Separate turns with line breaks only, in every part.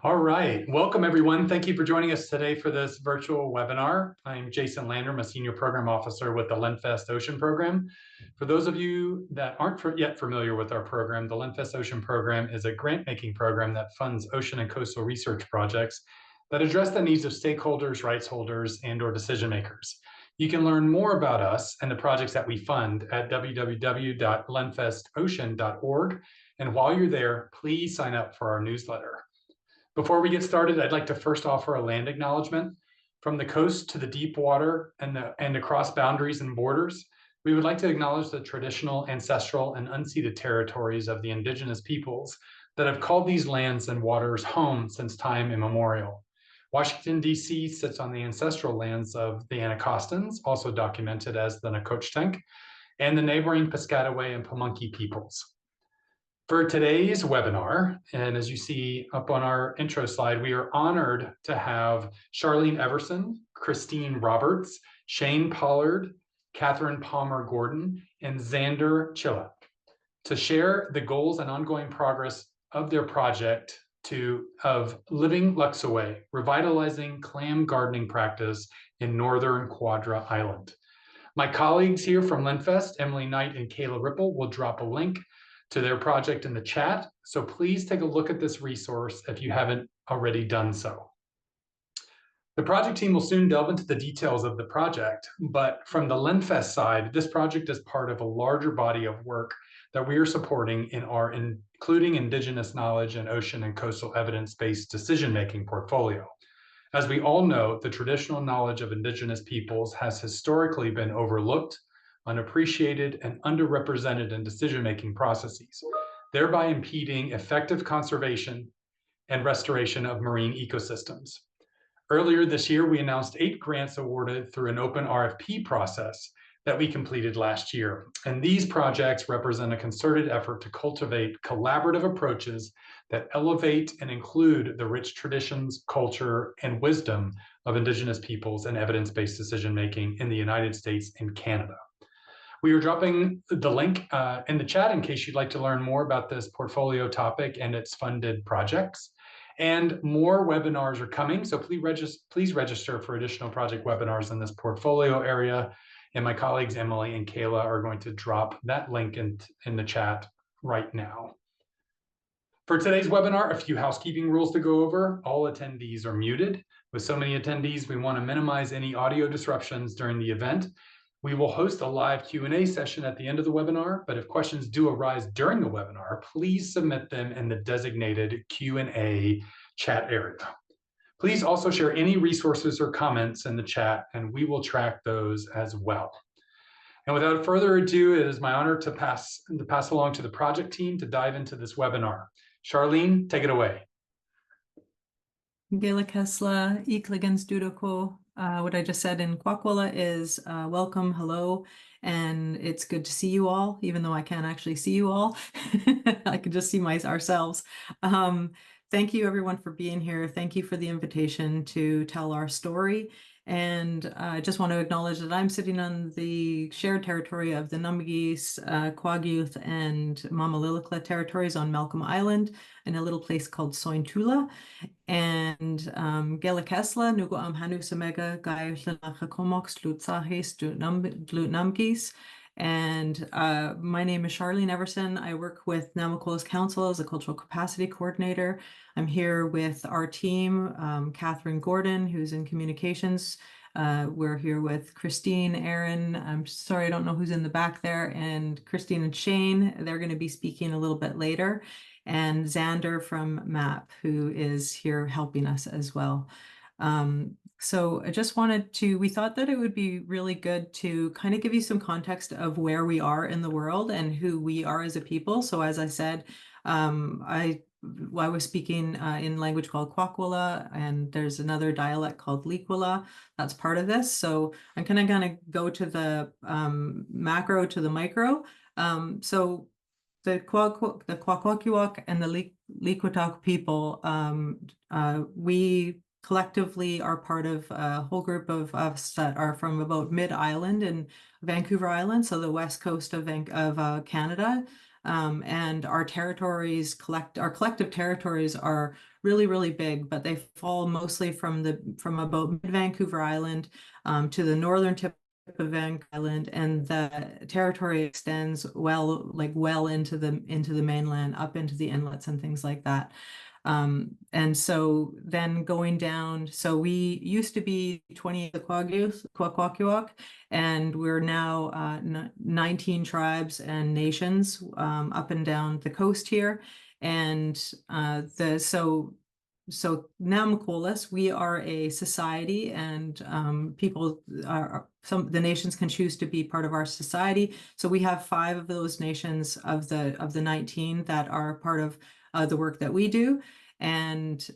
All right, welcome everyone. Thank you for joining us today for this virtual webinar. I'm Jason Landrum, a Senior Program Officer with the LendFest Ocean Program. For those of you that aren't yet familiar with our program, the LendFest Ocean Program is a grant-making program that funds ocean and coastal research projects that address the needs of stakeholders, rights holders, and/or decision makers. You can learn more about us and the projects that we fund at www.lenfestocean.org. And while you're there, please sign up for our newsletter. Before we get started, I'd like to first offer a land acknowledgement. From the coast to the deep water and across boundaries and borders, we would like to acknowledge the traditional, ancestral, and unceded territories of the Indigenous peoples that have called these lands and waters home since time immemorial. Washington, D.C. sits on the ancestral lands of the Anacostans, also documented as the Nacotchtank, and the neighboring Piscataway and Pamunkey peoples. For today's webinar, and as you see up on our intro slide, we are honored to have Charlene Everson, Christine Roberts, Shane Pollard, Catherine Palmer-Gordon, and Xander Chillak to share the goals and ongoing progress of their project of Living Loxiwe, Revitalizing Clam Gardening Practice in Northern Quadra Island. My colleagues here from LendFest, Emily Knight and Kayla Ripple, will drop a link to their project in the chat. So please take a look at this resource if you haven't already done so. The project team will soon delve into the details of the project, but from the LendFest side, this project is part of a larger body of work that we are supporting including Indigenous Knowledge and ocean and coastal evidence-based decision-making portfolio. As we all know, the traditional knowledge of Indigenous peoples has historically been overlooked, unappreciated, and underrepresented in decision-making processes, thereby impeding effective conservation and restoration of marine ecosystems. Earlier this year, we announced 8 grants awarded through an open RFP process that we completed last year. And these projects represent a concerted effort to cultivate collaborative approaches that elevate and include the rich traditions, culture, and wisdom of Indigenous peoples and evidence-based decision-making in the United States and Canada. We are dropping the link in the chat in case you'd like to learn more about this portfolio topic and its funded projects. And more webinars are coming, so please register for additional project webinars in this portfolio area. And my colleagues Emily and Kayla are going to drop that link in the chat right now. For today's webinar, a few housekeeping rules to go over. All attendees are muted. With so many attendees, we want to minimize any audio disruptions during the event. We will host a live Q&A session at the end of the webinar, but if questions do arise during the webinar, please submit them in the designated Q&A chat area. Please also share any resources or comments in the chat, and we will track those as well. And without further ado, it is my honor to pass along to the project team to dive into this webinar. Charlene, take it away.
Gela Kesla, Ikligans Dudoko. What I just said in Kwakwala is welcome, hello, and it's good to see you all, even though I can't actually see you all. I can just see ourselves. Thank you everyone for being here. Thank you for the invitation to tell our story. And I just want to acknowledge that I'm sitting on the shared territory of the Numigis, Kwagyuth, and Mamalilakla territories on Malcolm Island in a little place called Sointula. And Gela Kesla, Nugo Amhanu Samega, Gaiutlanachakomox, Lutsahis, Dlutnamgis. And my name is Charlene Everson. I work with Nanwakolas Council as a cultural capacity coordinator. I'm here with our team, Catherine Gordon, who's in communications. We're here with Christine, Aaron. I'm sorry, I don't know who's in the back there, and Christine and Shane. They're going to be speaking a little bit later. And Xander from MaPP, who is here helping us as well. So I just we thought that it would be really good to kind of give you some context of where we are in the world and who we are as a people. So as I said, I was speaking in language called Kwakwala, and there's another dialect called Likwala that's part of this. So I'm kind of go to the macro to the micro. So the Kwakwakiwak and the Likwatak people, we collectively are part of a whole group of us that are from about mid-island in Vancouver Island, so the west coast of Canada. And our territories, our collective territories are really, really big, but they fall mostly from about mid-Vancouver Island to the northern tip of Vancouver Island, and the territory extends well into the mainland, up into the inlets and things like that. And so then going down, so we used to be 20 Kwakwaka'wakw, and we're now 19 tribes and nations up and down the coast here. And so Nanwakolas, we are a society, and people the nations can choose to be part of our society. So we have 5 of those nations of the 19 that are part of the work that we do, and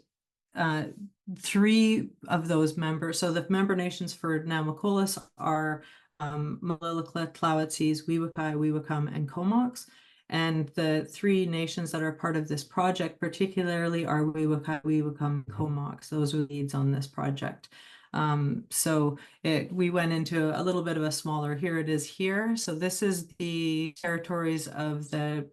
3 of those members. So the member nations for Nanwakolas are Malilika, Tlawitsis, Wewakai, Wewakam, and Comox. And the 3 nations that are part of this project particularly are Wewakai, Wewakam, and Comox. Those are leads on this project. So we went into a little bit of a smaller, here it is here. So this is the territories of the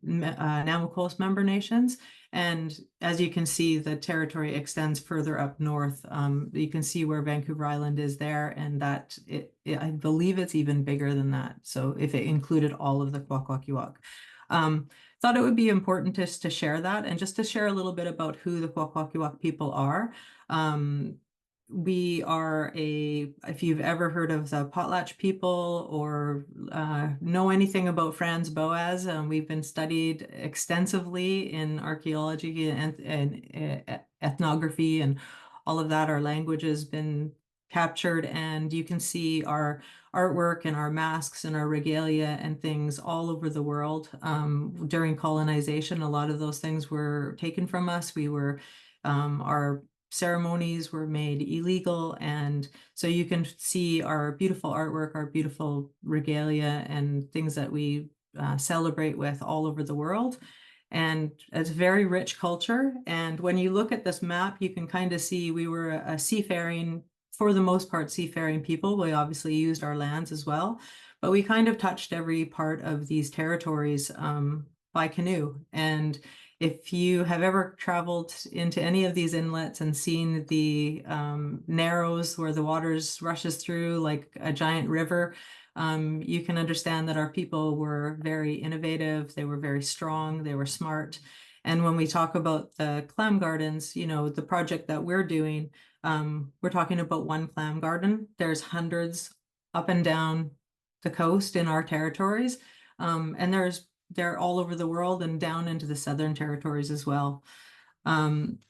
Nanwakolas member nations. And as you can see, the territory extends further up north. You can see where Vancouver Island is there, and that I believe it's even bigger than that. So if it included all of the Kwakwaka'wakw. Thought it would be important just to share that, and just to share a little bit about who the Kwakwaka'wakw people are. We are if you've ever heard of the Potlatch people or know anything about Franz Boas, we've been studied extensively in archaeology and ethnography and all of that. Our language has been captured, and you can see our artwork and our masks and our regalia and things all over the world. During colonization, a lot of those things were taken from us. Our ceremonies were made illegal, and so you can see our beautiful artwork, our beautiful regalia, and things that we celebrate with all over the world. And it's a very rich culture. And when you look at this map, you can kind of see we were a seafaring, for the most part, seafaring people. We obviously used our lands as well, but we kind of touched every part of these territories by canoe. And if you have ever traveled into any of these inlets and seen the narrows where the waters rushes through like a giant river, you can understand that our people were very innovative, they were very strong, they were smart. And when we talk about the clam gardens, the project that we're doing, we're talking about one clam garden. There's hundreds up and down the coast in our territories, and they're all over the world and down into the southern territories as well.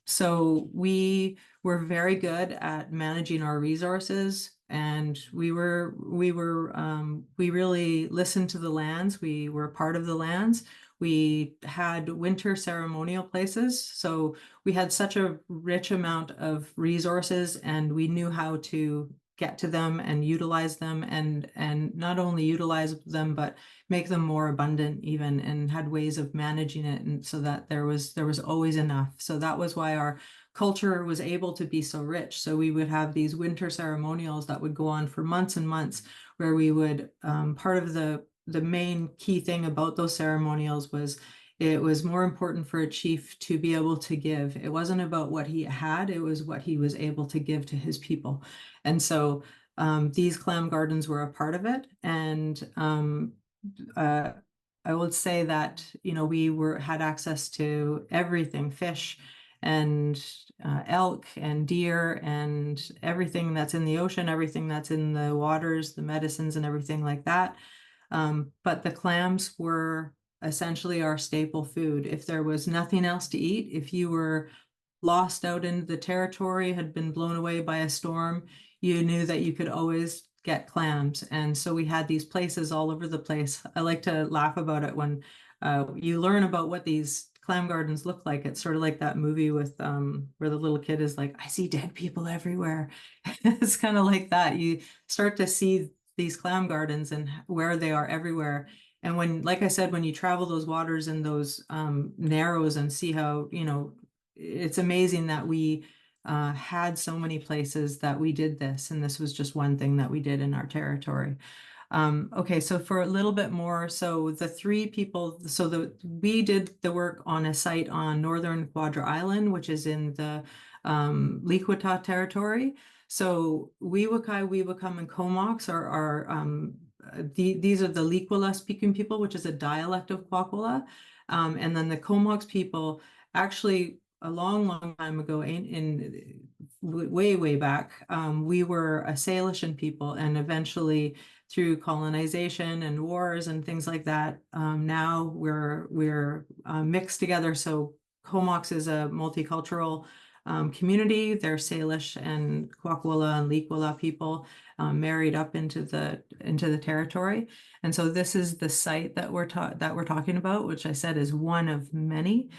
So we were very good at managing our resources, and we really listened to the lands. We were part of the lands. We had winter ceremonial places, so we had such a rich amount of resources, and we knew how to get to them and utilize them, and not only utilize them, but make them more abundant even, and had ways of managing it, and so that there was always enough. So that was why our culture was able to be so rich. So we would have these winter ceremonials that would go on for months and months, where we would part of the main key thing about those ceremonials was it was more important for a chief to be able to give. It wasn't about what he had, it was what he was able to give to his people. And so these clam gardens were a part of it. And I would say that, we had access to everything, fish and elk and deer and everything that's in the ocean, everything that's in the waters, the medicines and everything like that. But the clams were essentially our staple food. If there was nothing else to eat, if you were lost out in the territory, had been blown away by a storm, you knew that you could always get clams. And so we had these places all over the place. I like to laugh about it when you learn about what these clam gardens look like. It's sort of like that movie with where the little kid is like, I see dead people everywhere. It's kind of like that. You start to see these clam gardens and where they are everywhere. And when, like I said, when you travel those waters and those narrows and see how, it's amazing that we had so many places that we did this. And this was just one thing that we did in our territory. Okay, so for a little bit more, so the three people, we did the work on a site on northern Quadra Island, which is in the Likwita territory. So Wewakai, Wewakam, and Comox these are the Likwila speaking people, which is a dialect of Kwakwala. And then the Comox people, actually a long time ago, way back, we were a Salishan people, and eventually through colonization and wars and things like that, now we're mixed together. So Comox is a multicultural community. They're Salish and Kwakwala and Likwila people married up into the territory. And so this is the site that we're talking about, which I said is one of many.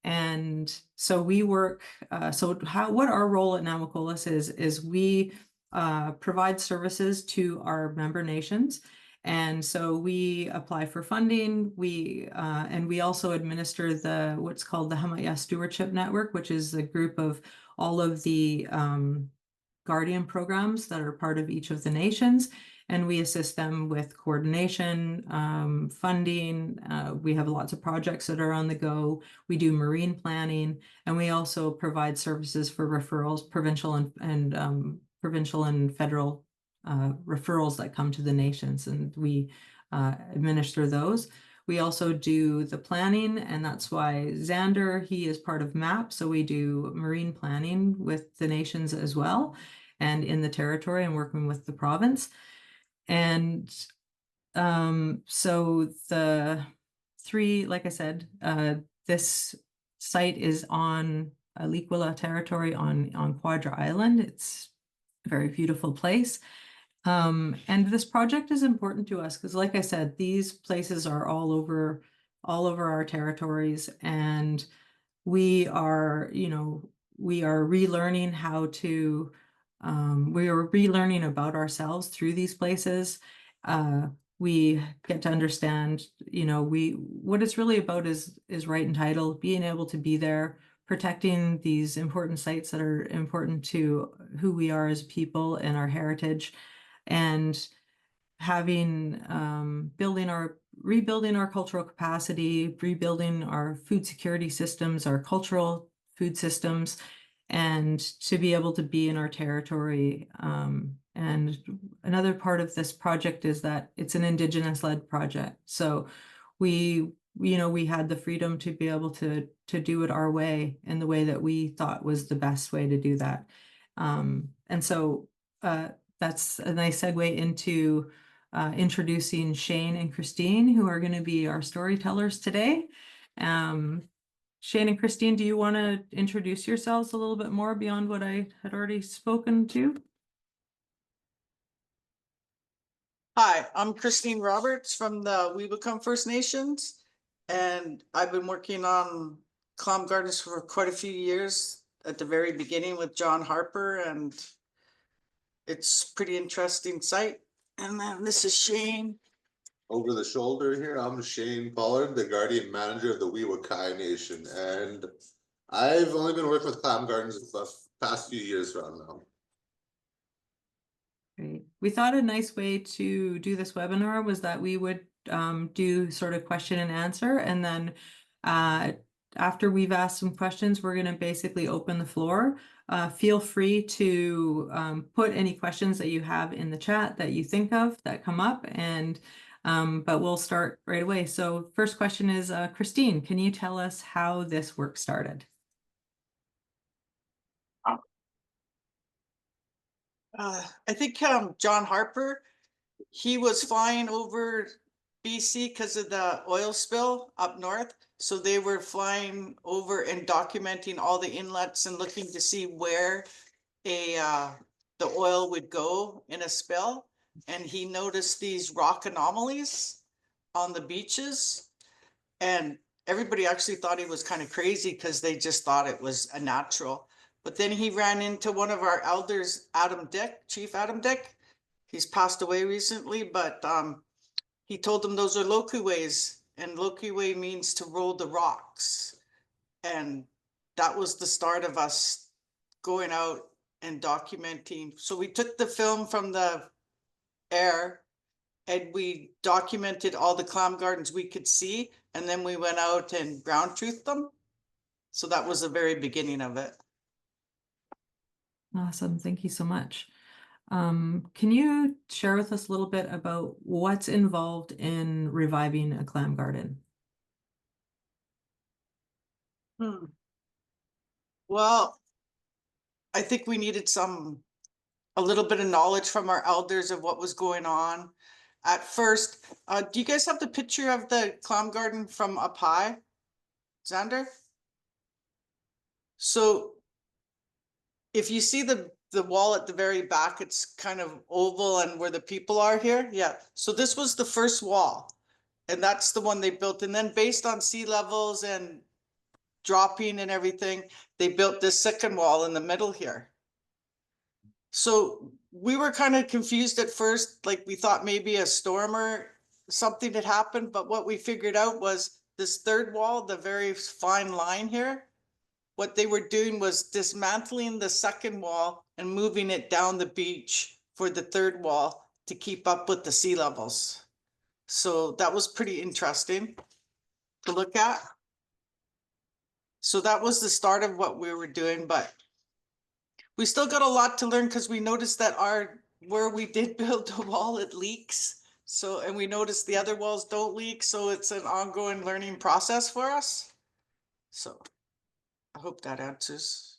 And so we work, what our role at Nanwakolas is we provide services to our member nations. And so we apply for funding, and we also administer what's called the Hamaya Stewardship Network, which is a group of all of the guardian programs that are part of each of the nations. And we assist them with coordination, funding. We have lots of projects that are on the go. We do marine planning, and we also provide services for referrals, provincial and federal referrals that come to the nations, and we administer those. We also do the planning, and that's why Xander, he is part of MaPP. So we do marine planning with the nations as well, and in the territory, and working with the province. And so the three, like I said, this site is on Likwila territory on Quadra Island. It's a very beautiful place. And this project is important to us because, like I said, these places are all over our territories, and we are relearning we are relearning about ourselves through these places. We get to understand, what it's really about is right and title, being able to be there, protecting these important sites that are important to who we are as people and our heritage, and having rebuilding our cultural capacity, rebuilding our food security systems, our cultural food systems, and to be able to be in our territory. And another part of this project is that it's an Indigenous-led project. So we had the freedom to be able to do it our way, in the way that we thought was the best way to do that. And so that's a nice segue into introducing Shane and Christine, who are going to be our storytellers today. Shane and Christine, do you want to introduce yourselves a little bit more beyond what I had already spoken to?
Hi, I'm Christine Roberts from the Weebekam First Nations, and I've been working on clam gardens for quite a few years, at the very beginning with John Harper, and it's a pretty interesting site. And then this is Shane.
Over the shoulder here, I'm Shane Pollard, the guardian manager of the Wewakai Nation, and I've only been working with clam gardens the past few years around now.
Great. We thought a nice way to do this webinar was that we would do sort of question and answer, and then after we've asked some questions, we're going to basically open the floor. Feel free to put any questions that you have in the chat that you think of that come up, and but we'll start right away. So first question is, Christine, can you tell us how this work started?
I think John Harper, he was flying over BC because of the oil spill up north. So they were flying over and documenting all the inlets and looking to see where the oil would go in a spill. And he noticed these rock anomalies on the beaches. And everybody actually thought he was kind of crazy because they just thought it was a natural. But then he ran into one of our elders, Chief Adam Dick. He's passed away recently, but he told them those are Loxiwes, and Loxiwe means to roll the rocks. And that was the start of us going out and documenting. So we took the film from the air. And we documented all the clam gardens we could see, and then we went out and ground truthed them. So that was the very beginning of it.
Awesome. Thank you so much. Can you share with us a little bit about what's involved in reviving a clam garden?
Well, I think we needed a little bit of knowledge from our elders of what was going on. At first, do you guys have the picture of the clam garden from up high, Xander? So if you see the wall at the very back, it's kind of oval and where the people are here. Yeah. So this was the first wall, and that's the one they built. And then based on sea levels and dropping and everything, they built this second wall in the middle here. So we were kind of confused at first, like we thought maybe a storm or something had happened, but what we figured out was this third wall, the very fine line here, what they were doing was dismantling the second wall and moving it down the beach for the third wall to keep up with the sea levels. So that was pretty interesting to look at. So that was the start of what we were doing, but we still got a lot to learn because we noticed that where we did build the wall, it leaks. So, and we noticed the other walls don't leak. So it's an ongoing learning process for us. So I hope that answers.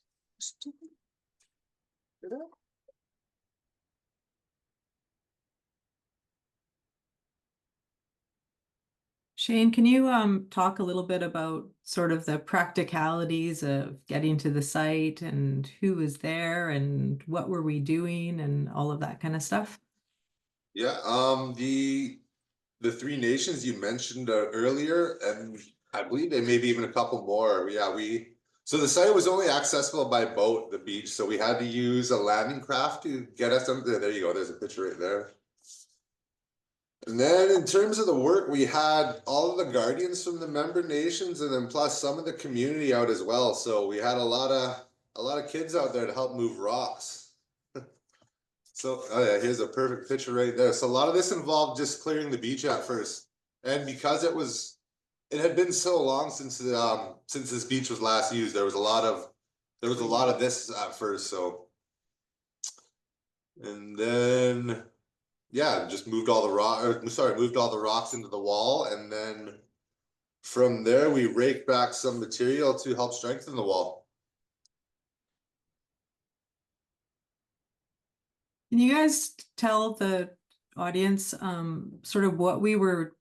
Shane, can you talk a little bit about sort of the practicalities of getting to the site and who was there and what were we doing and all of that kind of stuff?
Yeah, the three nations you mentioned earlier, and I believe there may be even a couple more. Yeah, so the site was only accessible by boat, the beach, so we had to use a landing craft to get us up there. There you go, there's a picture right there. And then in terms of the work, we had all of the guardians from the member nations, and then plus some of the community out as well. So we had a lot of kids out there to help move rocks. So, oh yeah, here's a perfect picture right there. So a lot of this involved just clearing the beach at first, and because it had been so long since this beach was last used, there was a lot of this at first. So, and then yeah, just moved all the rocks into the wall, and then from there we raked back some material to help strengthen the wall.
Can you guys tell the audience sort of what we were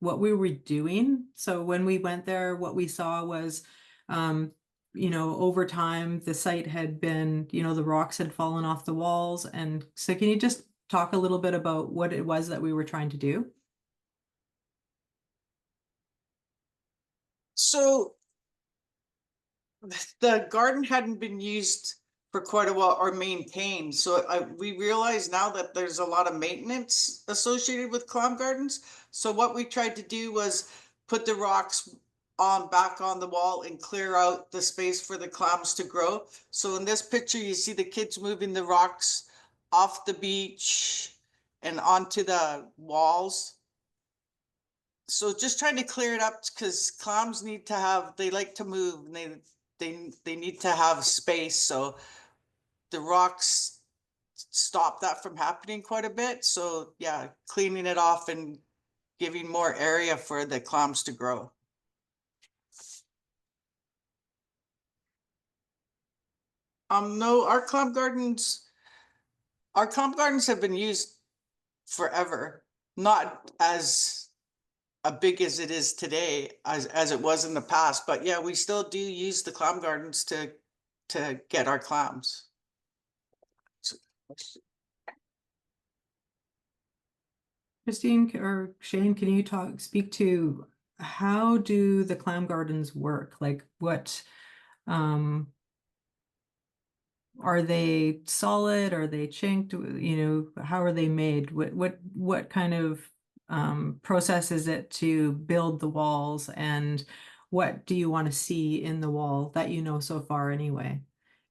doing? So when we went there, what we saw was over time the site had been, the rocks had fallen off the walls. And so can you just talk a little bit about what it was that we were trying to do?
So the garden hadn't been used for quite a while or maintained. So we realize now that there's a lot of maintenance associated with clam gardens. So what we tried to do was put the rocks back on the wall and clear out the space for the clams to grow. So in this picture, you see the kids moving the rocks off the beach and onto the walls. So just trying to clear it up because clams they like to move, and they need to have space. So the rocks stop that from happening quite a bit. So yeah, cleaning it off and giving more area for the clams to grow. No, our clam gardens have been used forever, not as big as it is today as it was in the past, but yeah, we still do use the clam gardens to get our clams.
Christine or Shane, can you speak to how do the clam gardens work? Like what are they solid? Are they chinked? How are they made? What kind of process is it to build the walls, and what do you want to see in the wall that so far anyway?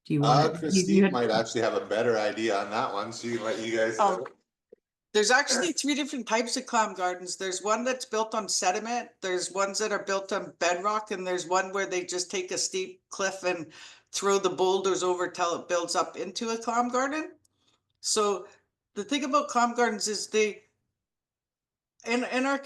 Do you want
Christine might actually have a better idea on that one, so you can let you guys know.
There's actually 3 different types of clam gardens. There's one that's built on sediment, there's ones that are built on bedrock, and there's one where they just take a steep cliff and throw the boulders over till it builds up into a clam garden. So the thing about clam gardens is they in our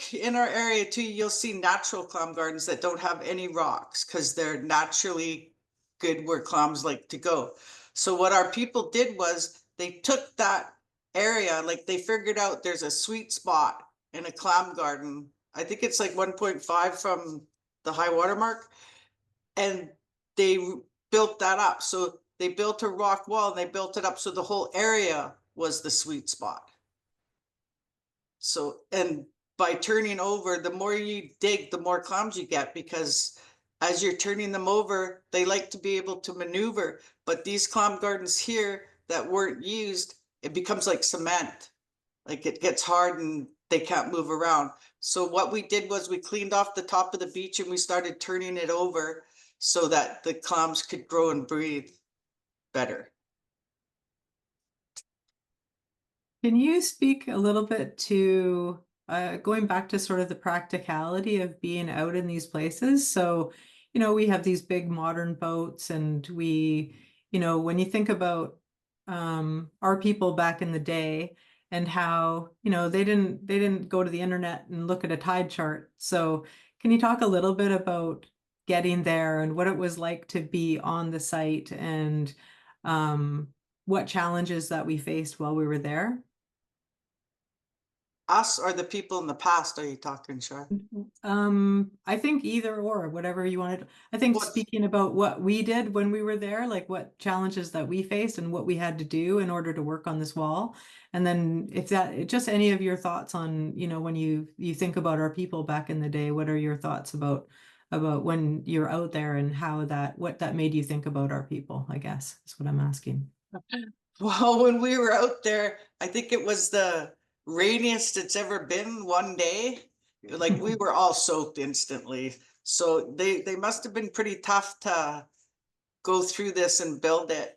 area too, you'll see natural clam gardens that don't have any rocks because they're naturally good where clams like to go. So what our people did was they took that area, like they figured out there's a sweet spot in a clam garden. I think it's like 1.5 from the high water mark, and they built that up. So they built a rock wall and they built it up so the whole area was the sweet spot. So, and by turning over, the more you dig, the more clams you get, because as you're turning them over, they like to be able to maneuver. But these clam gardens here that weren't used, it becomes like cement. Like it gets hard and they can't move around. So what we did was we cleaned off the top of the beach and we started turning it over so that the clams could grow and breathe better.
Can you speak a little bit to going back to sort of the practicality of being out in these places? So, you know, we have these big modern boats, and we, you know, when you think about our people back in the day and how, you know, they didn't go to the internet and look at a tide chart. So can you talk a little bit about getting there and what it was like to be on the site, and what challenges that we faced while we were there?
Us or the people in the past, are you talking, Shar?
I think either or, whatever you wanted. I think
What-
speaking about what we did when we were there, like what challenges that we faced and what we had to do in order to work on this wall. And then if that, just any of your thoughts on, you know, when you think about our people back in the day, what are your thoughts about when you're out there and how that, what that made you think about our people, I guess, is what I'm asking.
Well, when we were out there, I think it was the rainiest it's ever been one day. Like we were all soaked instantly. So they must have been pretty tough to go through this and build it.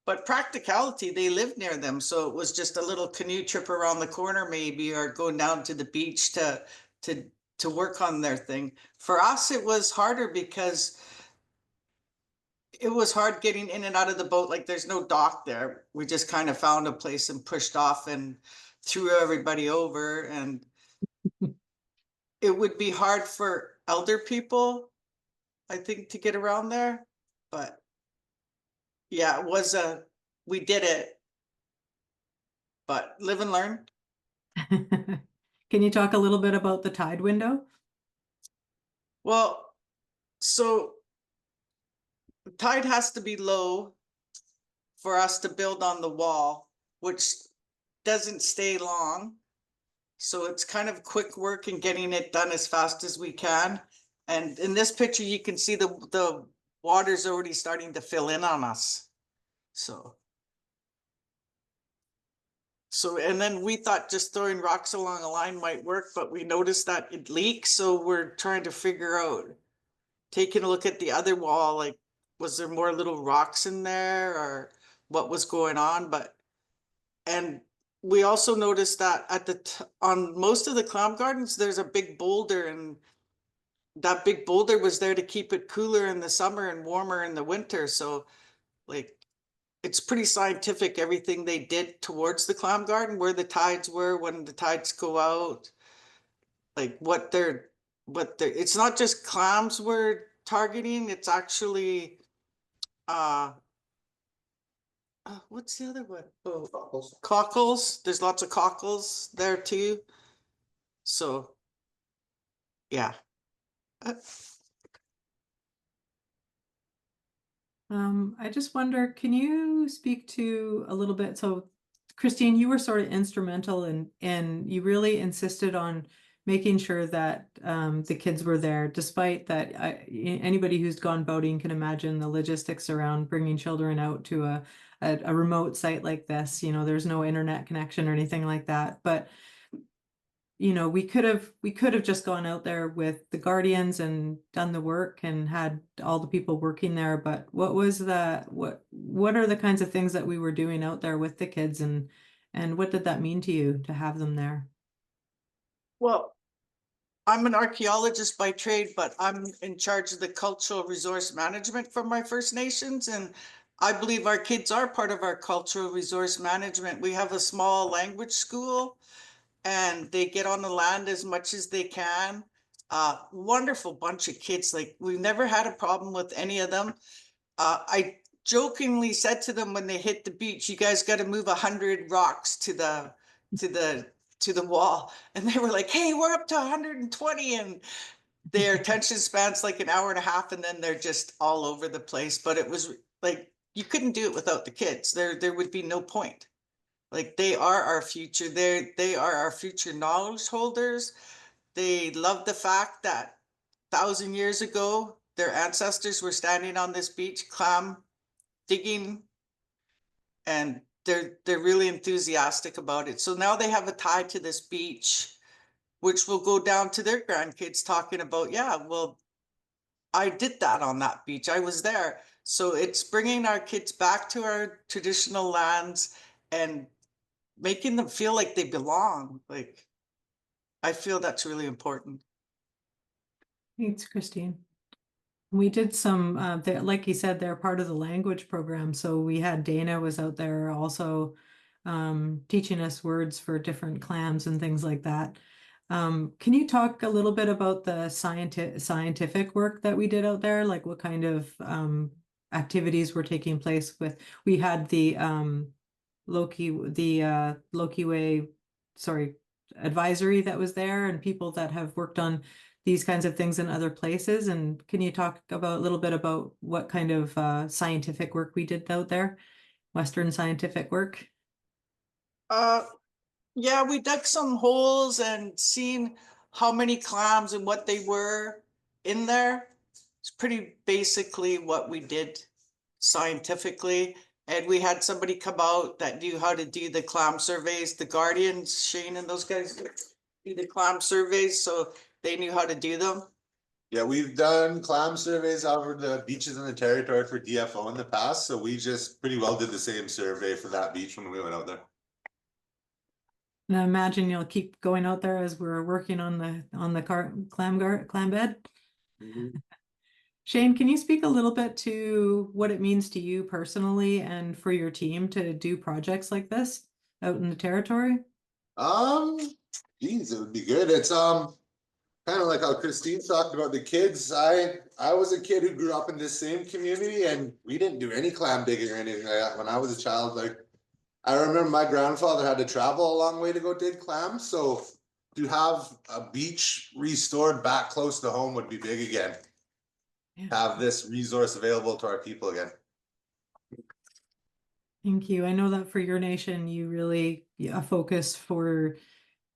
But practicality, they lived near them. So it was just a little canoe trip around the corner maybe, or going down to the beach to work on their thing. For us, it was harder because it was hard getting in and out of the boat. Like there's no dock there. We just kind of found a place and pushed off and threw everybody over. And it would be hard for elder people, I think, to get around there. But yeah, it was we did it, but live and learn.
Can you talk a little bit about the tide window?
Well, so the tide has to be low for us to build on the wall, which doesn't stay long. So it's kind of quick work and getting it done as fast as we can. And in this picture, you can see the water's already starting to fill in on us. So, and then we thought just throwing rocks along a line might work, but we noticed that it leaks. So we're trying to figure out, taking a look at the other wall, like, was there more little rocks in there or what was going on? And we also noticed that on most of the clam gardens, there's a big boulder, and that big boulder was there to keep it cooler in the summer and warmer in the winter. So like, it's pretty scientific, everything they did towards the clam garden, where the tides were, when the tides go out, like it's not just clams we're targeting, it's actually, what's the other one? Oh, cockles. There's lots of cockles there too. So, yeah.
I just wonder, can you speak to a little bit? So, Christine, you were sort of instrumental and you really insisted on making sure that the kids were there, despite that anybody who's gone boating can imagine the logistics around bringing children out to a remote site like this. You know, there's no internet connection or anything like that. But you know, we could have just gone out there with the guardians and done the work and had all the people working there. But what are the kinds of things that we were doing out there with the kids, and And what did that mean to you to have them there?
Well, I'm an archaeologist by trade, but I'm in charge of the cultural resource management for my First Nations. And I believe our kids are part of our cultural resource management. We have a small language school and they get on the land as much as they can. Wonderful bunch of kids. Like, we've never had a problem with any of them. I jokingly said to them when they hit the beach, you guys got to move 100 rocks to the wall. And they were like, hey, we're up to 120. And their attention span's like an hour and a half, and then they're just all over the place. But it was like, you couldn't do it without the kids. There would be no point. Like, they are our future. They are our future knowledge holders. They love the fact that 1,000 years ago, their ancestors were standing on this beach, clam digging, and they're really enthusiastic about it. So now they have a tie to this beach, which will go down to their grandkids talking about, yeah, well, I did that on that beach. I was there. So it's bringing our kids back to our traditional lands and making them feel like they belong. Like, I feel that's really important.
Thanks, Christine. We did some, like you said, they're part of the language program. So we had Dana was out there also teaching us words for different clams and things like that. Can you talk a little bit about the scientific work that we did out there? Like what kind of activities were taking place with, we had the Loxiwe, sorry, advisory that was there, and people that have worked on these kinds of things in other places. And can you talk about a little bit about what kind of scientific work we did out there? Western scientific work?
Yeah, we dug some holes and seen how many clams and what they were in there. It's pretty basically what we did scientifically. And we had somebody come out that knew how to do the clam surveys, the Guardians, Shane and those guys do the clam surveys, so they knew how to do them.
Yeah, we've done clam surveys over the beaches in the territory for DFO in the past, so we just pretty well did the same survey for that beach when we went out there.
And I imagine you'll keep going out there as we're working on the clam bed. Shane, can you speak a little bit to what it means to you personally and for your team to do projects like this out in the territory?
Geez, it would be good. It's kind of like how Christine talked about the kids. I was a kid who grew up in this same community, and we didn't do any clam digging or anything like that when I was a child. Like, I remember my grandfather had to travel a long way to go dig clams, so to have a beach restored back close to home would be big again.
Yeah.
Have this resource available to our people again.
Thank you. I know that for your nation, you really, a focus for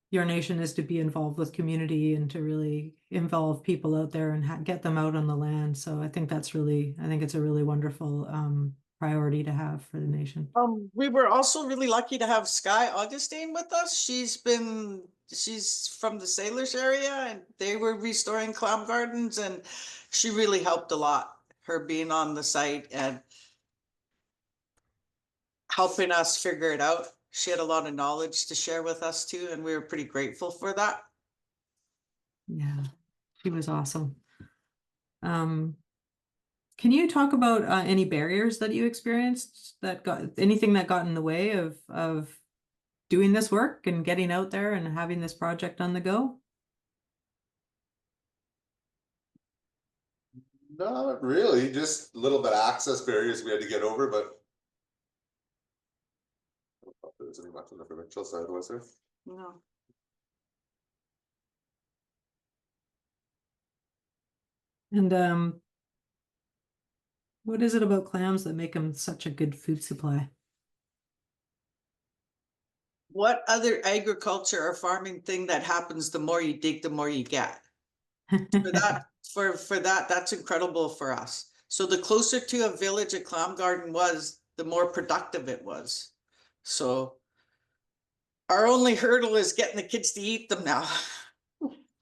your nation is to be involved with community and to really involve people out there and get them out on the land. So I think it's a really wonderful priority to have for the nation.
We were also really lucky to have Sky Augustine with us. She's from the Sailors area, and they were restoring clam gardens, and she really helped a lot, her being on the site and helping us figure it out. She had a lot of knowledge to share with us too, and we were pretty grateful for that.
Yeah, she was awesome. Can you talk about any barriers that you experienced that got in the way of doing this work and getting out there and having this project on the go?
Not really, just a little bit of access barriers we had to get over, but I don't know if there was any much on the provincial side, was there?
No.
And what is it about clams that make them such a good food supply?
What other agriculture or farming thing that happens, the more you dig, the more you get? For that, that's incredible for us. So the closer to a village a clam garden was, the more productive it was. So our only hurdle is getting the kids to eat them now.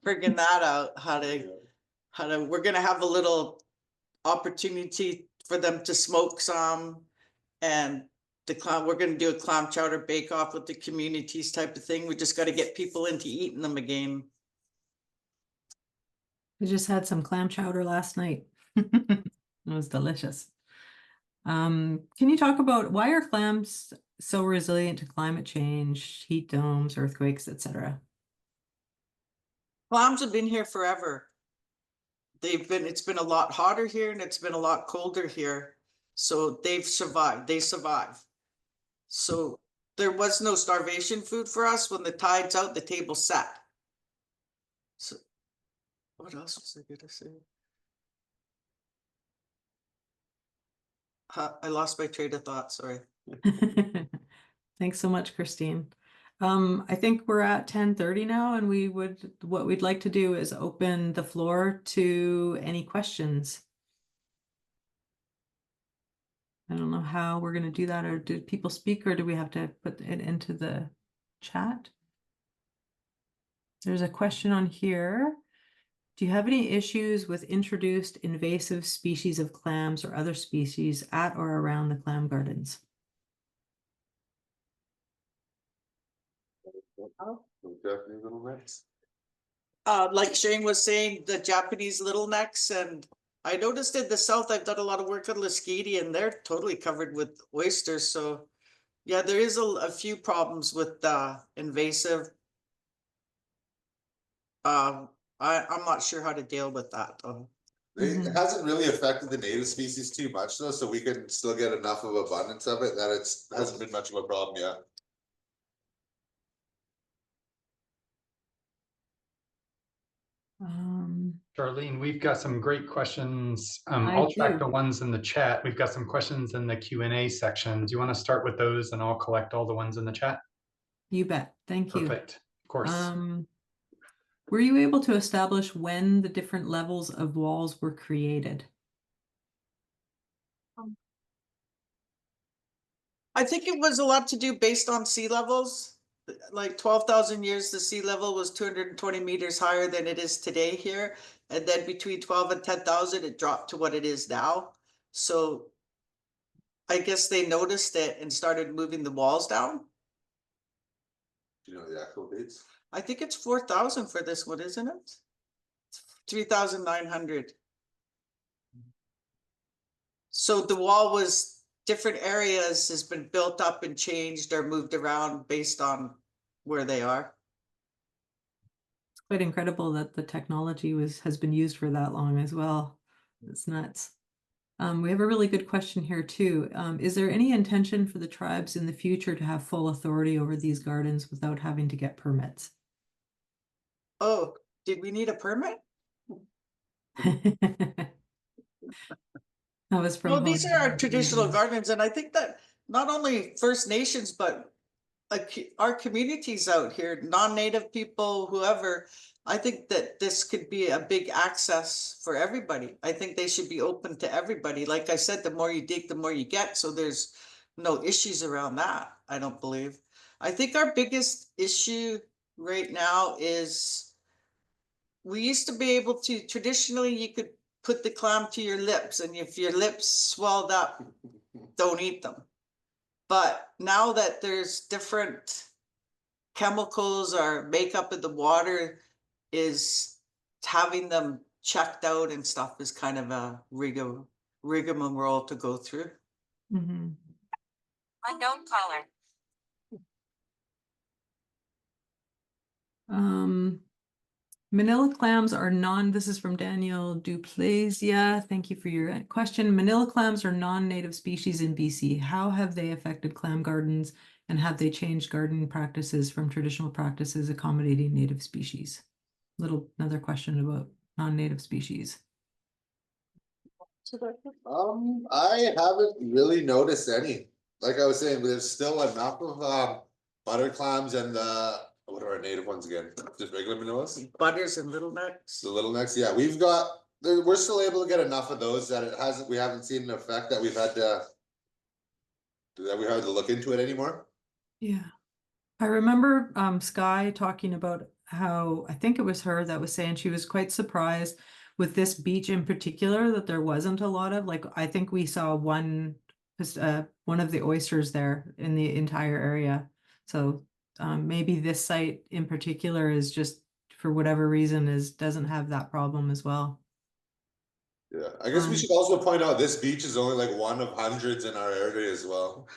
Figuring that out, we're gonna have a little opportunity for them to smoke some and we're gonna do a clam chowder bake off with the communities type of thing. We just gotta get people into eating them again.
I just had some clam chowder last night. It was delicious. Can you talk about why are clams so resilient to climate change, heat domes, earthquakes, etc.?
Clams have been here forever. It's been a lot hotter here and it's been a lot colder here. So they've survived, they survive. So there was no starvation food for us. When the tide's out, the table's set. So what else was I gonna say? I lost my train of thought, sorry.
Thanks so much, Christine. I think we're at 10:30 now, and what we'd like to do is open the floor to any questions. I don't know how we're going to do that, or do people speak, or do we have to put it into the chat? There's a question on here. Do you have any issues with introduced invasive species of clams or other species at or around the clam gardens?
Definitely littlelnecks.
Like Shane was saying, the Japanese littlenecks, and I noticed in the south, I've done a lot of work on Loxiwe and they're totally covered with oysters. So yeah, there is a few problems with invasive. I'm not sure how to deal with that though.
It hasn't really affected the native species too much though, so we can still get enough of abundance of it that hasn't been much of a problem yet.
Charlene, we've got some great questions.
I
I'll track
do.
the ones in the chat. We've got some questions in the Q&A section. Do you want to start with those and I'll collect all the ones in the chat?
You bet. Thank you.
Perfect. Of course.
Were you able to establish when the different levels of walls were created?
I think it was a lot to do based on sea levels. Like 12,000 years, the sea level was 220 meters higher than it is today here. And then between 12 and 10,000, it dropped to what it is now. So I guess they noticed it and started moving the walls down.
Do you know the actual dates?
I think it's 4,000 for this one, isn't it? 3,900. So the wall was different areas has been built up and changed or moved around based on where they are.
It's quite incredible that the technology has been used for that long as well. It's nuts. We have a really good question here too. Is there any intention for the tribes in the future to have full authority over these gardens without having to get permits?
Oh, did we need a permit?
That was from
Well, these are our
Jose.
traditional gardens, and I think that not only First Nations, but like our communities out here, non-native people, whoever, I think that this could be a big access for everybody. I think they should be open to everybody. Like I said, the more you dig, the more you get. So there's no issues around that, I don't believe. I think our biggest issue right now is we used to be able to, traditionally, you could put the clam to your lips, and if your lips swelled up, don't eat them. But now that there's different chemicals or makeup in the water, is having them checked out and stuff is kind of a rigmarole to go through.
Mm-hmm.
Unknown caller.
Manila clams are this is from Daniel Duplasia. Thank you for your question. Manila clams are non-native species in BC. How have they affected clam gardens, and have they changed gardening practices from traditional practices accommodating native species? Another question about non-native species.
I haven't really noticed any. Like I was saying, there's still enough of butter clams and what are our native ones again? Just regular Manilas?
Butters and littlenecks.
The littlenecks, yeah, we're still able to get enough of those that we haven't seen an effect that we had to look into it anymore.
Yeah. I remember Sky talking about how, I think it was her that was saying she was quite surprised with this beach in particular that there wasn't a lot of, like, I think we saw one one of the oysters there in the entire area. So maybe this site in particular is just, for whatever reason, doesn't have that problem as well.
Yeah, I guess we should also point out this beach is only like one of hundreds in our area as well.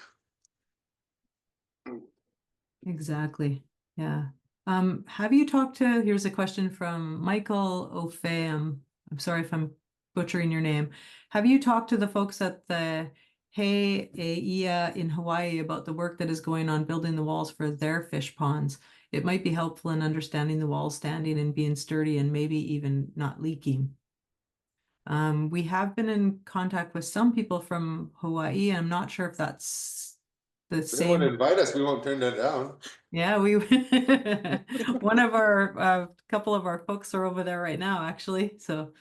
Exactly. Yeah. Have you talked to, here's a question from Michael O'Fay. I'm sorry if I'm butchering your name. Have you talked to the folks at the Hei'eia in Hawaii about the work that is going on building the walls for their fish ponds? It might be helpful in understanding the walls standing and being sturdy and maybe even not leaking. We have been in contact with some people from Hawaii. I'm not sure if that's the
If they want to
same.
invite us, we won't turn that down.
Yeah, we one of our couple of our folks are over there right now, actually. So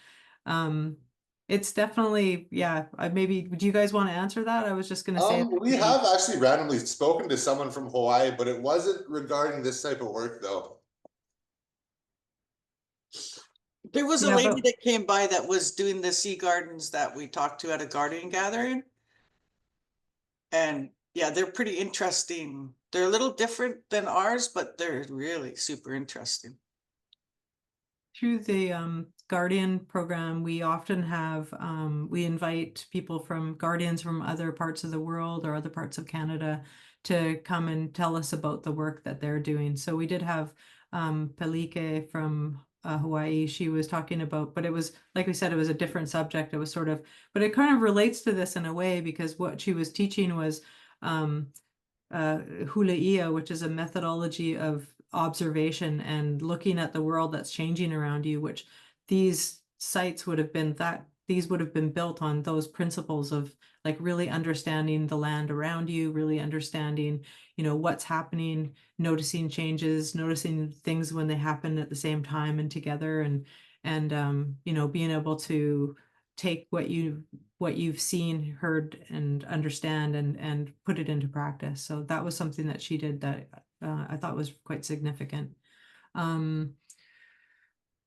it's definitely, yeah. Maybe, do you guys want to answer that? I was just gonna say
We have actually randomly spoken to someone from Hawaii, but it wasn't regarding this type of work though.
There was a
Yeah,
lady
but-
that came by that was doing the sea gardens that we talked to at a garden gathering. And yeah, they're pretty interesting. They're a little different than ours, but they're really super interesting.
through the Guardian program, we often have, we invite people from guardians from other parts of the world or other parts of Canada to come and tell us about the work that they're doing. So we did have Pelike from Hawaii. She was talking about, but it was, like we said, it was a different subject. It was sort of, but it kind of relates to this in a way, because what she was teaching was Hulaia, which is a methodology of observation and looking at the world that's changing around you, which these sites would have been, that these would have been built on those principles of like really understanding the land around you, really understanding, you know, what's happening, noticing changes, noticing things when they happen at the same time and together, and you know, being able to take what you've seen, heard, and understand and put it into practice. So that was something that she did that I thought was quite significant.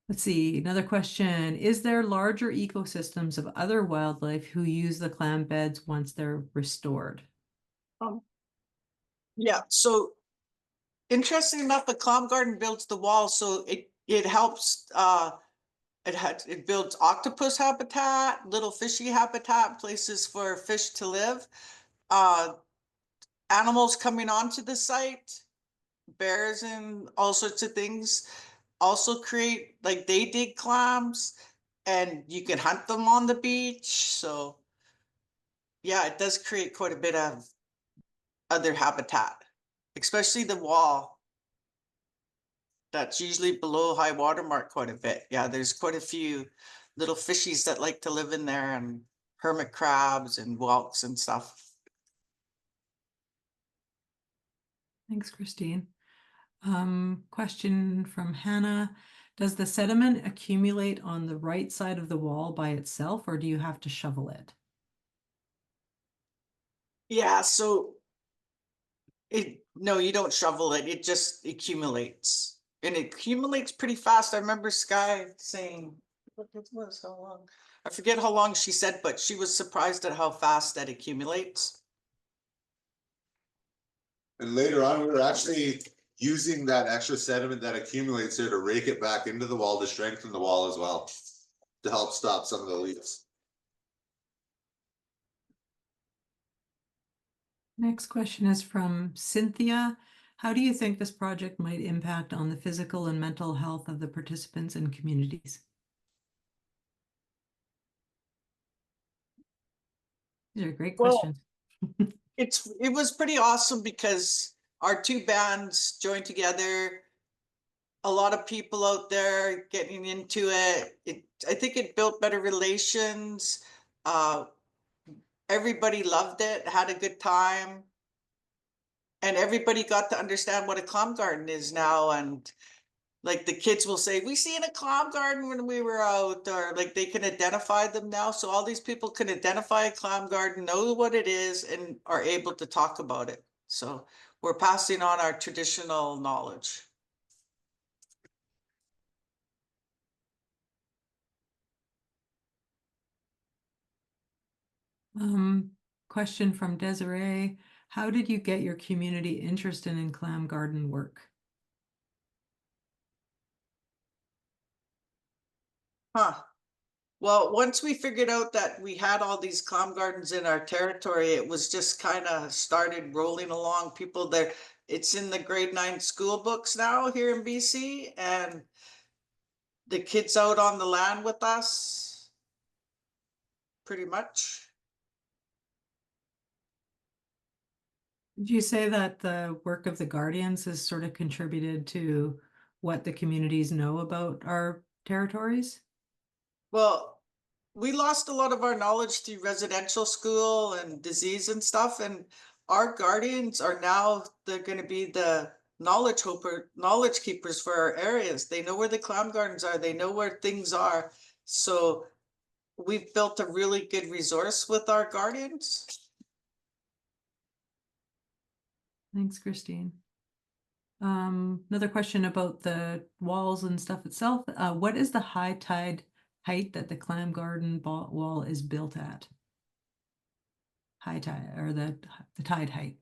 Let's see, another question. Is there larger ecosystems of other wildlife who use the clam beds once they're restored?
Yeah, so interesting enough, the clam garden builds the wall, so it helps it builds octopus habitat, little fishy habitat, places for fish to live. Animals coming onto the site, bears and all sorts of things also create, like, they dig clams and you can hunt them on the beach. So yeah, it does create quite a bit of other habitat, especially the wall. That's usually below high water mark quite a bit. Yeah, there's quite a few little fishies that like to live in there, and hermit crabs and whelks and stuff.
Thanks, Christine. Question from Hannah. Does the sediment accumulate on the right side of the wall by itself, or do you have to shovel it?
Yeah, so no, you don't shovel it. It just accumulates, and it accumulates pretty fast. I remember Sky saying, what it was, how long? I forget how long she said, but she was surprised at how fast that accumulates.
And later on, we were actually using that extra sediment that accumulates there to rake it back into the wall to strengthen the wall as well, to help stop some of the leaks.
Next question is from Cynthia. How do you think this project might impact on the physical and mental health of the participants and communities? These are great questions.
It was pretty awesome because our two bands joined together. A lot of people out there getting into it. I think it built better relations. Everybody loved it, had a good time. And everybody got to understand what a clam garden is now. And like the kids will say, we seen a clam garden when we were out, or like they can identify them now. So all these people can identify a clam garden, know what it is, and are able to talk about it. So we're passing on our traditional knowledge.
Question from Desiree. How did you get your community interested in clam garden work?
Huh. Well, once we figured out that we had all these clam gardens in our territory, it was just kind of started rolling along. People there, it's in the grade 9 school books now here in BC, and the kids out on the land with us, pretty much.
Did you say that the work of the Guardians has sort of contributed to what the communities know about our territories?
Well, we lost a lot of our knowledge through residential school and disease and stuff, and our guardians are now, they're going to be the knowledge keepers for our areas. They know where the clam gardens are, they know where things are. So we've built a really good resource with our guardians.
Thanks, Christine. Another question about the walls and stuff itself. What is the high tide height that the clam garden wall is built at? High tide, or the tide height?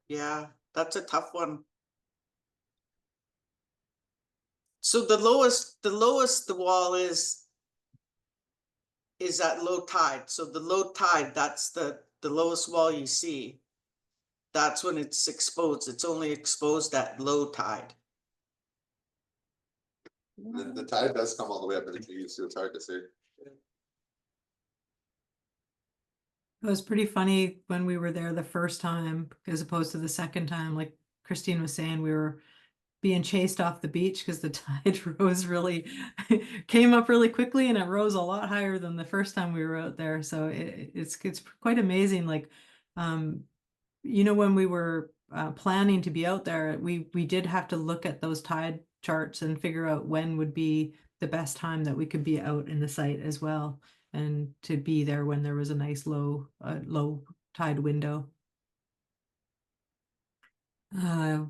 Yeah, that's a tough one. So the lowest the wall is at low tide. So the low tide, that's the lowest wall you see. That's when it's exposed. It's only exposed at low tide.
The tide does come all the way up in the trees, so it's hard to see.
It was pretty funny when we were there the first time as opposed to the second time. Like Christine was saying, we were being chased off the beach because the tide rose really came up really quickly, and it rose a lot higher than the first time we were out there. So it's quite amazing. Like, you know, when we were planning to be out there, we did have to look at those tide charts and figure out when would be the best time that we could be out in the site as well, and to be there when there was a nice low tide window.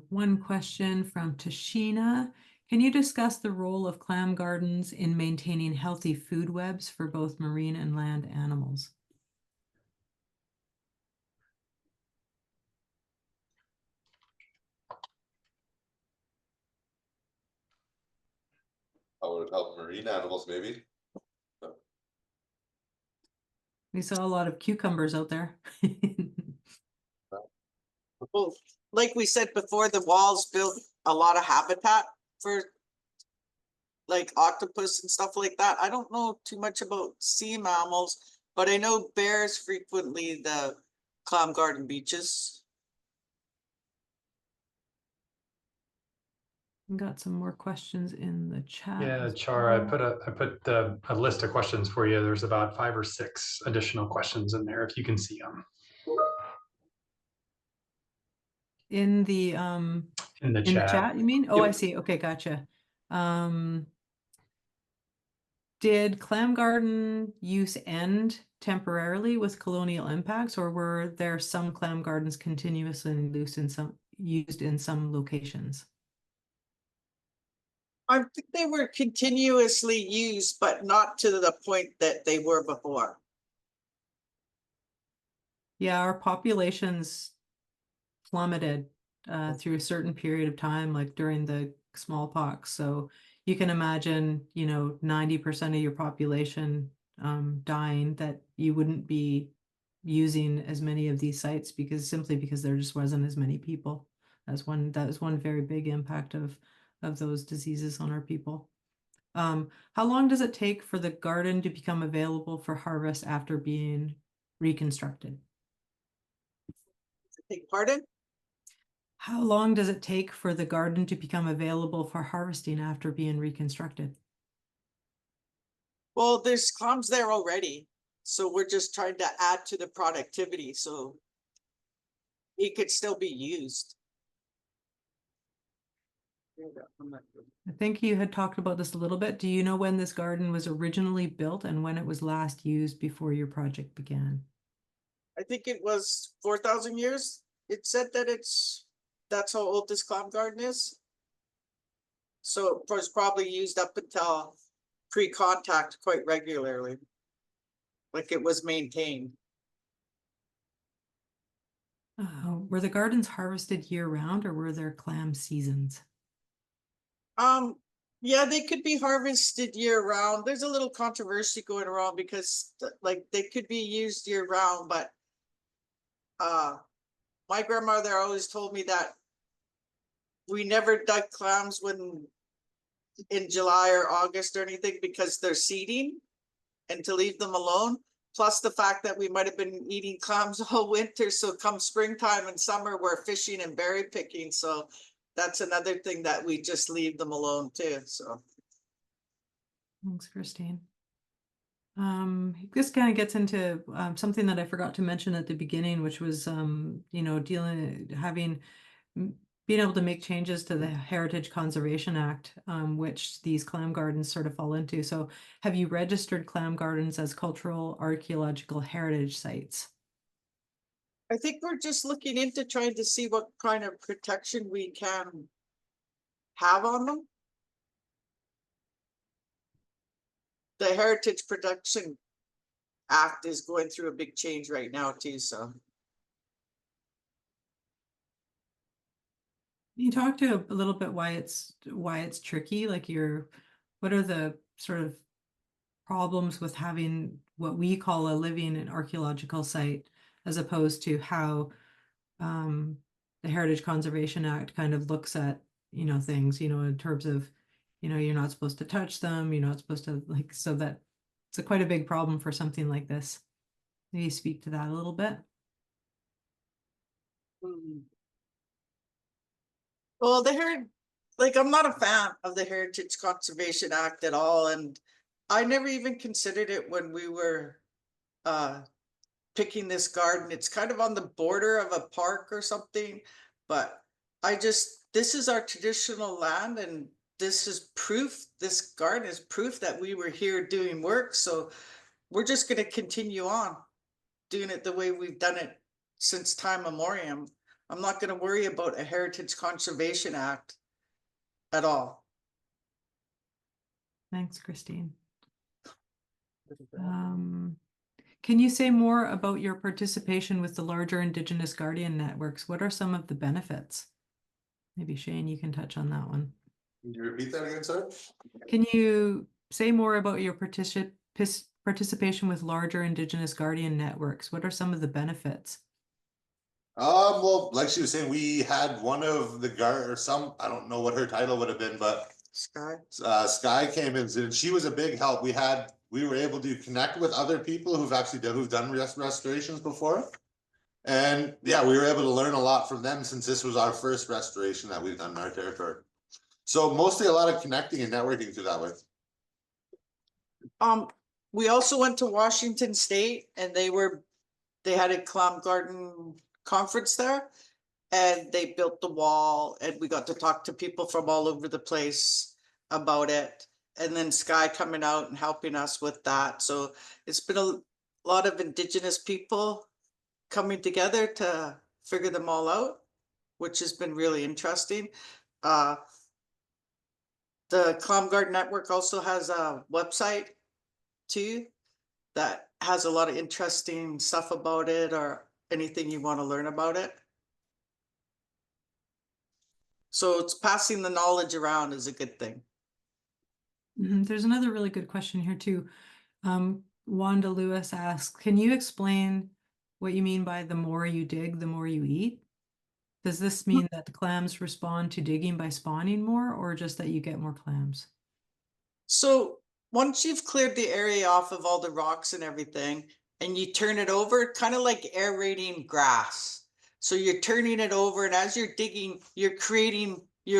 One question from Tashina. Can you discuss the role of clam gardens in maintaining healthy food webs for both marine and land animals?
How would it help marine animals, maybe?
We saw a lot of cucumbers out there.
Well, like we said before, the walls built a lot of habitat for like octopus and stuff like that. I don't know too much about sea mammals, but I know bears frequently the clam garden beaches.
Got some more questions in the chat.
Yeah, Char, I put a list of questions for you. There's about 5 or 6 additional questions in there if you can see them.
In the
In the chat.
you mean? Oh, I
Yep.
see. Okay, gotcha. Did clam garden use end temporarily with colonial impacts, or were there some clam gardens continuously used in some locations?
I think they were continuously used, but not to the point that they were before.
Yeah, our populations plummeted through a certain period of time, like during the smallpox. So you can imagine, you know, 90% of your population dying, that you wouldn't be using as many of these sites because there just wasn't as many people. That was one very big impact of those diseases on our people. How long does it take for the garden to become available for harvest after being reconstructed?
Pardon?
How long does it take for the garden to become available for harvesting after being reconstructed?
Well, there's clams there already, so we're just trying to add to the productivity so it could still be used.
I think you had talked about this a little bit. Do you know when this garden was originally built and when it was last used before your project began?
I think it was 4,000 years. It said that that's how old this clam garden is. So it was probably used up until pre-contact quite regularly. like it was maintained.
Were the gardens harvested year round or were there clam seasons?
Yeah, they could be harvested year round. There's a little controversy going around because like they could be used year round, but my grandmother always told me that we never dug clams when in July or August or anything because they're seeding and to leave them alone. Plus the fact that we might have been eating clams all winter. So come springtime and summer, we're fishing and berry picking. So that's another thing that we just leave them alone too. So.
Thanks, Christine. This kind of gets into something that I forgot to mention at the beginning, which was, you know, being able to make changes to the Heritage Conservation Act, which these clam gardens sort of fall into. So have you registered clam gardens as cultural archaeological heritage sites?
I think we're just looking into trying to see what kind of protection we can have on them. The Heritage Protection Act is going through a big change right now too, so.
You talk to a little bit why it's tricky, like what are the sort of problems with having what we call a living and archaeological site as opposed to how the Heritage Conservation Act kind of looks at, you know, things, you know, in terms of, you know, you're not supposed to touch them, you're not supposed to like, so that it's quite a big problem for something like this. Maybe speak to that a little bit.
Well, I'm not a fan of the Heritage Conservation Act at all, and I never even considered it when we were picking this garden. It's kind of on the border of a park or something, but this is our traditional land, and this garden is proof that we were here doing work. So we're just going to continue on doing it the way we've done it since time memoriam. I'm not going to worry about a Heritage Conservation Act at all.
Thanks, Christine. Can you say more about your participation with the larger Indigenous Guardian networks? What are some of the benefits? Maybe Shane, you can touch on that one.
Can you repeat that again, sir?
Can you say more about your participation with larger Indigenous Guardian networks? What are some of the benefits?
Well, like she was saying, we had one of the I don't know what her title would have been, but Sky came in and she was a big help. We were able to connect with other people who've done restorations before. And yeah, we were able to learn a lot from them since this was our first restoration that we've done in our territory. So mostly a lot of connecting and networking through that way.
We also went to Washington State and they had a clam garden conference there, and they built the wall, and we got to talk to people from all over the place about it. And then Sky coming out and helping us with that. So it's been a lot of Indigenous people coming together to figure them all out, which has been really interesting. The Clam Garden Network also has a website too that has a lot of interesting stuff about it or anything you want to learn about it. So it's passing the knowledge around is a good thing.
There's another really good question here too. Wanda Lewis asks, can you explain what you mean by the more you dig, the more you eat? Does this mean that the clams respond to digging by spawning more, or just that you get more clams?
So once you've cleared the area off of all the rocks and everything, and you turn it over, kind of like aerating grass. So you're turning it over, and as you're digging, you're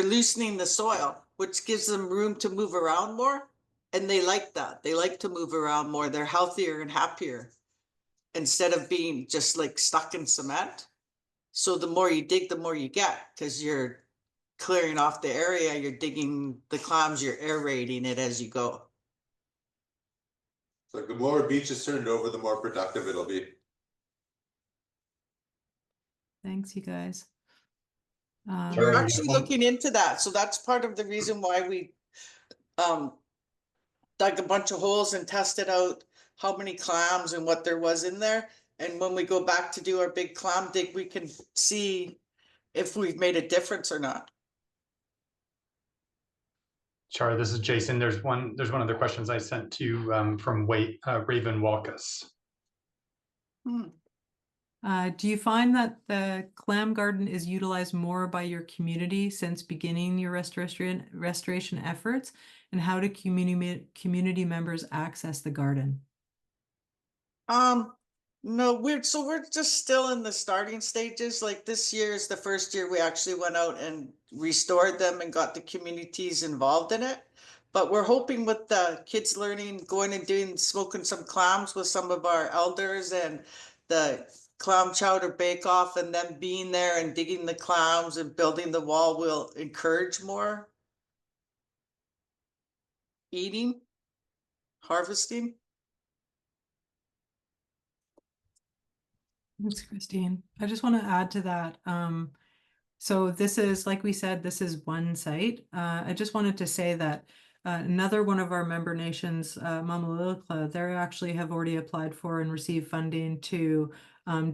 loosening the soil, which gives them room to move around more. And they like that. They like to move around more. They're healthier and happier instead of being just like stuck in cement. So the more you dig, the more you get, because you're clearing off the area, you're digging the clams, you're aerating it as you go.
So the more beach is turned over, the more productive it'll be.
Thanks, you guys.
We're actually looking into that. So that's part of the reason why we dug a bunch of holes and tested out how many clams and what there was in there. And when we go back to do our big clam dig, we can see if we've made a difference or not.
Char, this is Jason. There's one other questions I sent to from Raven Walkus.
Do you find that the clam garden is utilized more by your community since beginning your restoration efforts? And how do community members access the garden?
No, we're just still in the starting stages. Like this year is the first year we actually went out and restored them and got the communities involved in it. But we're hoping with the kids learning, going and smoking some clams with some of our elders and the clam chowder bake off and them being there and digging the clams and building the wall will encourage more eating, harvesting.
Thanks, Christine. I just want to add to that. So this is, like we said, this is one site. I just wanted to say that another one of our member nations, Mamaliqua, they actually have already applied for and received funding to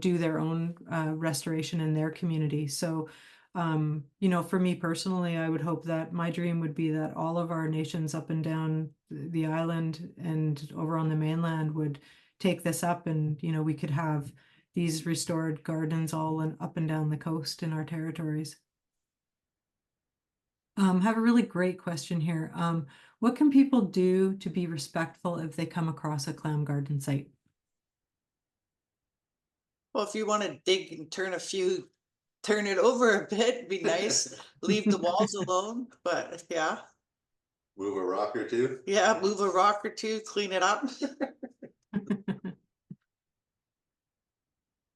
do their own restoration in their community. So, you know, for me personally, I would hope that my dream would be that all of our nations up and down the island and over on the mainland would take this up, and, you know, we could have these restored gardens all up and down the coast in our territories. Have a really great question here. What can people do to be respectful if they come across a clam garden site?
Well, if you want to dig and turn it over a bit, be nice. Leave the walls alone, but yeah.
Move a rock or two.
Yeah, move a rock or two, clean it up.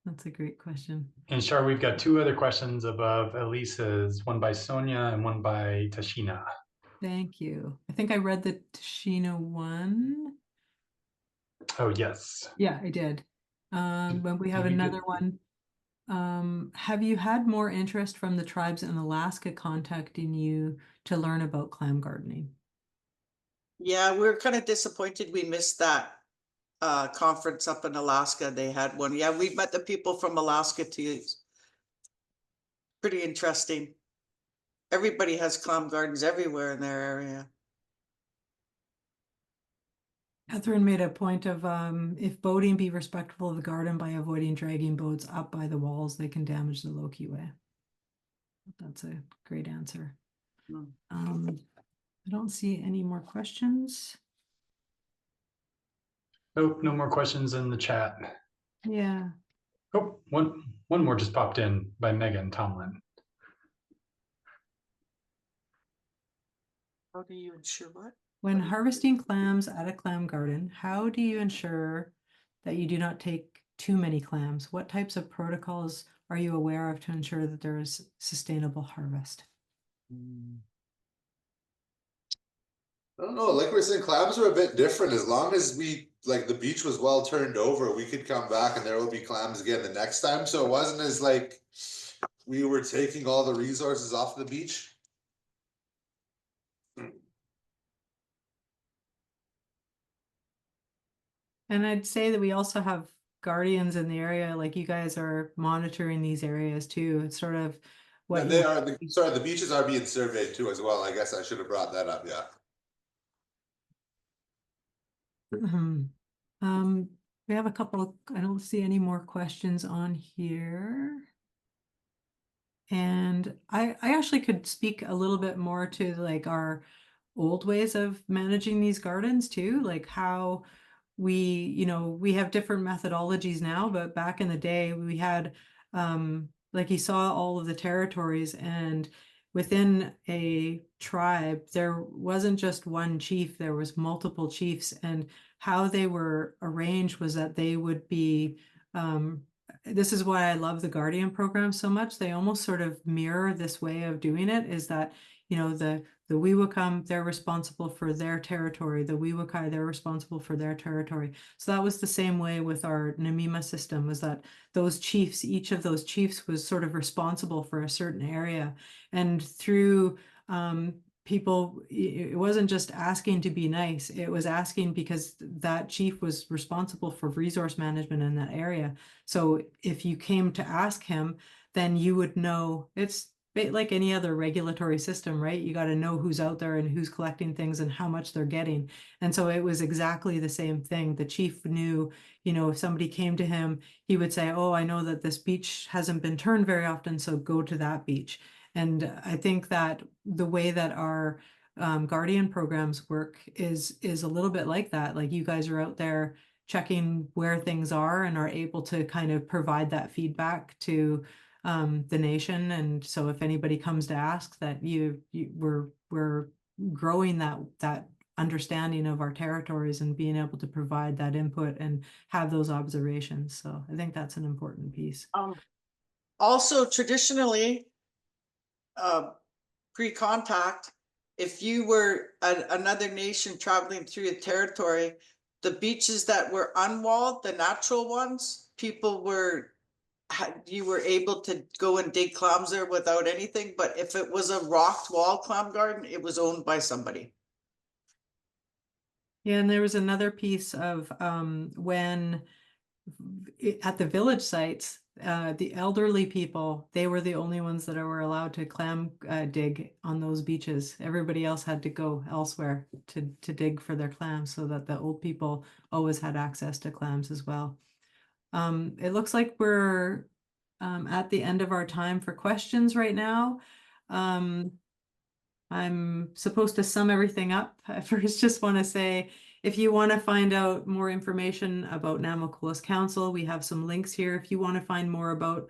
That's a great question.
And Char, we've got two other questions above Elisa's, one by Sonia and one by Tashina.
Thank you. I think I read the Tashina one.
Oh, yes.
Yeah, I did. But we have
Did you
another one. Have you had more interest from the tribes in Alaska contacting you to learn about clam gardening?
Yeah, we're kind of disappointed we missed that conference up in Alaska. They had one. Yeah, we met the people from Alaska too. Pretty interesting. Everybody has clam gardens everywhere in their area.
Catherine made a point of if boating, be respectful of the garden by avoiding dragging boats up by the walls, they can damage the Loxiwe. That's a great answer. I don't see any more questions.
Oh, no more questions in the chat.
Yeah.
Oh, one more just popped in by Megan Tomlin.
How do you ensure what?
When harvesting clams at a clam garden, how do you ensure that you do not take too many clams? What types of protocols are you aware of to ensure that there is sustainable harvest?
I don't know, like we're saying, clams are a bit different. As long as the beach was well turned over, we could come back and there will be clams again the next time. So it wasn't as like we were taking all the resources off the beach.
And I'd say that we also have guardians in the area, like you guys are monitoring these areas too. It's sort of what
And the beaches are being surveyed too as well. I guess I should have brought that up, yeah.
We have a couple of, I don't see any more questions on here. And I actually could speak a little bit more to like our old ways of managing these gardens too, like how we, you know, we have different methodologies now, but back in the day we had, like you saw all of the territories, and within a tribe, there wasn't just one chief, there was multiple chiefs, and how they were arranged was that they would be, this is why I love the Guardian program so much. They almost sort of mirror this way of doing it, is that, you know, the Wiwakam, they're responsible for their territory. The Wiwakai, they're responsible for their territory. So that was the same way with our Namima system, was that those chiefs, each of those chiefs was sort of responsible for a certain area. And through people, it wasn't just asking to be nice, it was asking because that chief was responsible for resource management in that area. So if you came to ask him, then you would know. It's like any other regulatory system, right? You got to know who's out there and who's collecting things and how much they're getting. And so it was exactly the same thing. The chief knew, you know, if somebody came to him, he would say, oh, I know that this beach hasn't been turned very often, so go to that beach. And I think that the way that our guardian programs work is a little bit like that. Like, you guys are out there checking where things are and are able to kind of provide that feedback to the nation. And so if anybody comes to ask, that we're growing that understanding of our territories and being able to provide that input and have those observations. So I think that's an important piece.
Also, traditionally, pre-contact, if you were another nation traveling through a territory, the beaches that were unwalled, the natural ones, people were, you were able to go and dig clams there without anything. But if it was a rocked wall clam garden, it was owned by somebody.
Yeah, and there was another piece of when at the village sites, the elderly people, they were the only ones that were allowed to clam dig on those beaches. Everybody else had to go elsewhere to dig for their clams, so that the old people always had access to clams as well. It looks like we're at the end of our time for questions right now. I'm supposed to sum everything up. I first just want to say, if you want to find out more information about Nanwakolas Council, we have some links here. If you want to find more about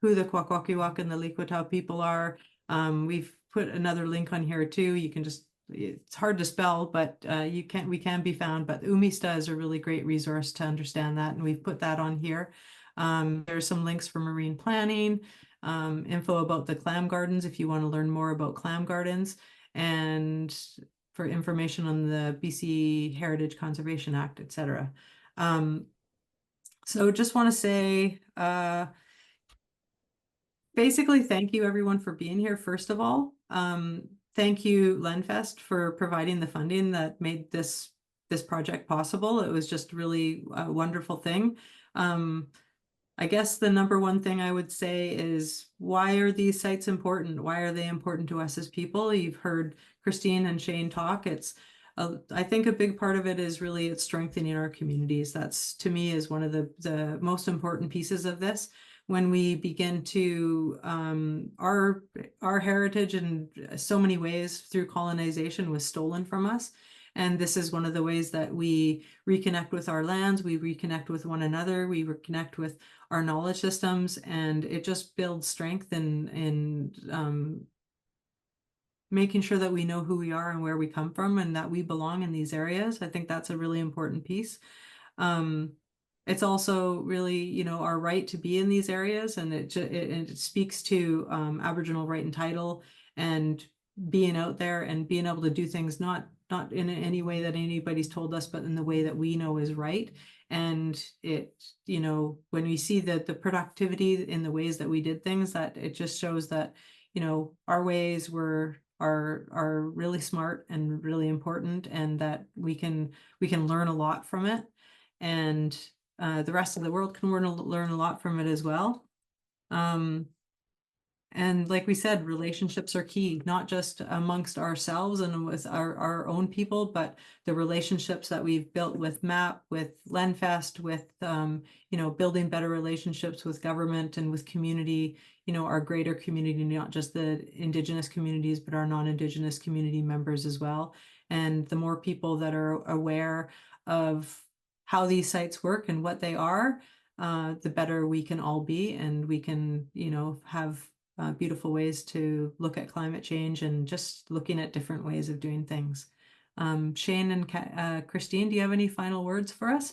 who the Kwakwaka'wakw and the Likwitao people are, we've put another link on here too. You can just, it's hard to spell, but we can be found. But Umista is a really great resource to understand that, and we've put that on here. There's some links for marine planning, info about the clam gardens if you want to learn more about clam gardens, and for information on the BC Heritage Conservation Act, etc. So just want to say, basically, thank you everyone for being here, first of all. Thank you, Lenfest, for providing the funding that made this project possible. It was just really a wonderful thing. I guess the number one thing I would say is, why are these sites important? Why are they important to us as people? You've heard Christine and Shane talk. I think a big part of it is really it's strengthening our communities. That's, to me, is one of the most important pieces of this. When we begin to, our heritage in so many ways through colonization was stolen from us. And this is one of the ways that we reconnect with our lands, we reconnect with one another, we reconnect with our knowledge systems, and it just builds strength in making sure that we know who we are and where we come from and that we belong in these areas. I think that's a really important piece. It's also really, you know, our right to be in these areas, and it speaks to Aboriginal right and title, and being out there and being able to do things not in any way that anybody's told us, but in the way that we know is right. And it, you know, when we see the productivity in the ways that we did things, that it just shows that, you know, our ways are really smart and really important, and that we can learn a lot from it, and the rest of the world can learn a lot from it as well. And like we said, relationships are key, not just amongst ourselves and with our own people, but the relationships that we've built with MaPP, with Lenfest, with, you know, building better relationships with government and with community, you know, our greater community, not just the Indigenous communities, but our non-Indigenous community members as well. And the more people that are aware of how these sites work and what they are, the better we can all be, and we can, you know, have beautiful ways to look at climate change and just looking at different ways of doing things. Shane and Christine, do you have any final words for us?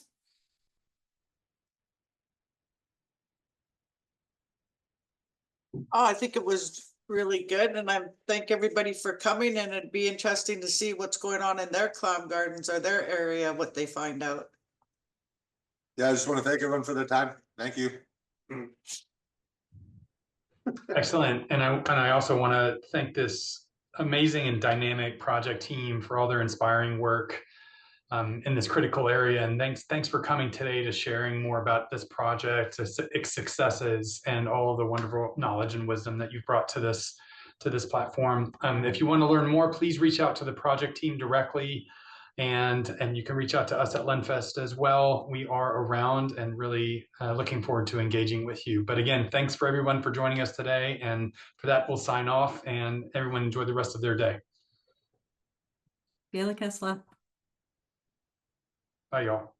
Oh, I think it was really good, and I thank everybody for coming, and it'd be interesting to see what's going on in their clam gardens or their area, what they find out.
Yeah, I just want to thank everyone for their time. Thank you.
Excellent. And I also want to thank this amazing and dynamic project team for all their inspiring work in this critical area. And thanks for coming today to sharing more about this project, its successes, and all of the wonderful knowledge and wisdom that you've brought to this platform. If you want to learn more, please reach out to the project team directly. And you can reach out to us at Lenfest as well. We are around and really looking forward to engaging with you. But again, thanks for everyone for joining us today. And for that, we'll sign off and everyone enjoy the rest of their day.
Bye, y'all.